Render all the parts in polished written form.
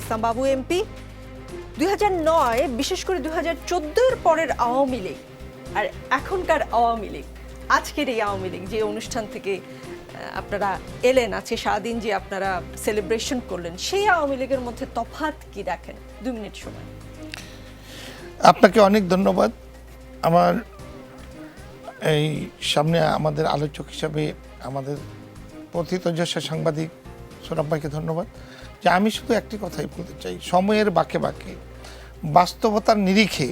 ইসলাম বাবু MP 2009 বিশেষ করে 2014 পরের আওয়ামী লীগ আর এখনকার আওয়ামী লীগ, আজকের এই আওয়ামী লীগ যে অনুষ্ঠান থেকে আপনারা এলেন, আছে সারাদিন যে আপনারা সেলিব্রেশন করলেন, সেই আওয়ামী লীগের মধ্যে তফাৎ কি দেখেন? 2 মিনিট সময়। আপনাকে অনেক ধন্যবাদ। আমার এই সামনে আমাদের আলোচক হিসাবে আমাদের প্রথিতযশা সাংবাদিক সৌরভ ভাইকে ধন্যবাদ। যে আমি শুধু একটি কথাই বলতে চাই, সময়ের বাঁকে বাঁকে বাস্তবতার নিরিখে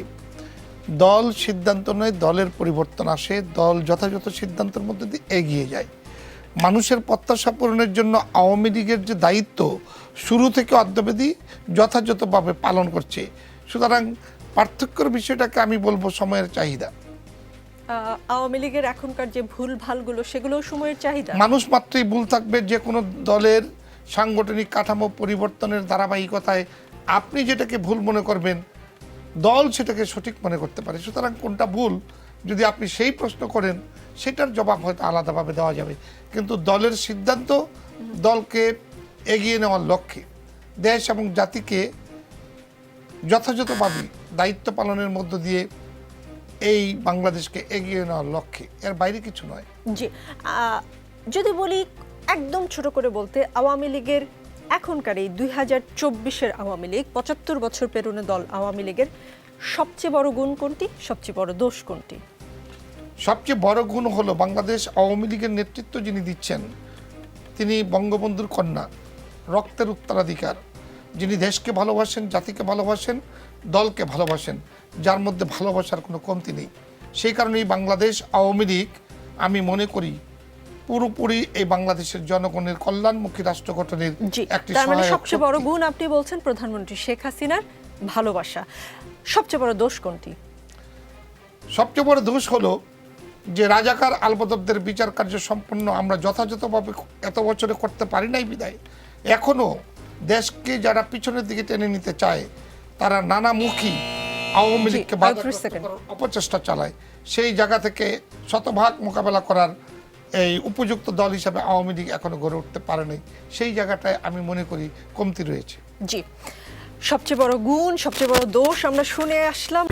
দল সিদ্ধান্ত নেয়, দলের পরিবর্তন আসে, দল যথাযথ সিদ্ধান্তের মধ্যে দিয়ে এগিয়ে যায়। মানুষের প্রত্যাশা পূরণের জন্য আওয়ামী লীগের যে দায়িত্ব শুরু থেকে অদ্যাবধি যথাযথভাবে পালন করছে। সুতরাং পার্থক্যের বিষয়টাকে আমি বলবো সময়ের চাহিদা। আওয়ামী লীগের এখনকার যে ভুল ভালগুলো, সেগুলো সময়ের চাহিদা। মানুষ মাত্রই ভুল থাকবে। যে কোনো দলের সাংগঠনিক কাঠামো পরিবর্তনের ধারাবাহিকতায় আপনি যেটাকে ভুল মনে করবেন, দল সেটাকে সঠিক মনে করতে পারে। সুতরাং কোনটা ভুল যদি আপনি সেই প্রশ্ন করেন, সেটার জবাব হয়তো আলাদাভাবে দেওয়া যাবে। কিন্তু দলের সিদ্ধান্ত দলকে এগিয়ে নেওয়ার লক্ষ্যে, দেশ এবং জাতিকে যথাযথভাবে দায়িত্ব পালনের মধ্য দিয়ে এই বাংলাদেশকে এগিয়ে নেওয়ার লক্ষ্যে, এর বাইরে কিছু নয়। জি, যদি বলি একদম ছোট করে বলতে, আওয়ামী লীগের এখনকার এই 2024-এর আওয়ামী লীগ, 75 বছর পেরোনো দল আওয়ামী লীগের সবচেয়ে বড় গুণ কোনটি, সবচেয়ে বড় দোষ কোনটি? সবচেয়ে বড় গুণ হলো বাংলাদেশ আওয়ামী লীগের নেতৃত্ব যিনি দিচ্ছেন, তিনি বঙ্গবন্ধুর কন্যা, রক্তের উত্তরাধিকার, যিনি দেশকে ভালোবাসেন, জাতিকে ভালোবাসেন, দলকে ভালোবাসেন, যার মধ্যে ভালোবাসার কোনো কমতি নেই। সেই কারণেই বাংলাদেশ আওয়ামী লীগ আমি মনে করি পুরোপুরি এই বাংলাদেশের জনগণের কল্যাণমুখী রাষ্ট্র গঠনের একটি তার মানে সহায়ক সবচেয়ে বড় শক্তি। গুণ আপনি বলছেন প্রধানমন্ত্রী শেখ হাসিনার ভালোবাসা। সবচেয়ে বড় দোষ কোনটি? সবচেয়ে বড় দোষ হলো যে রাজাকার আলবদরদের বিচার কার্য সম্পন্ন আমরা যথাযথভাবে এত বছরে করতে পারি নাই বিদায় এখনো দেশকে যারা পিছনের দিকে টেনে নিতে চায়, তারা নানামুখী আওয়ামী লীগকে বাধাগ্রস্ত করার অপচেষ্টা চালায়। সেই জায়গা থেকে শতভাগ মোকাবেলা করার এই উপযুক্ত দল হিসাবে আওয়ামী লীগ এখনো গড়ে উঠতে পারে নাই। সেই জায়গাটায় আমি মনে করি কমতি রয়েছে। জি, সবচেয়ে বড় গুণ, সবচেয়ে বড় দোষ আমরা শুনে আসলাম।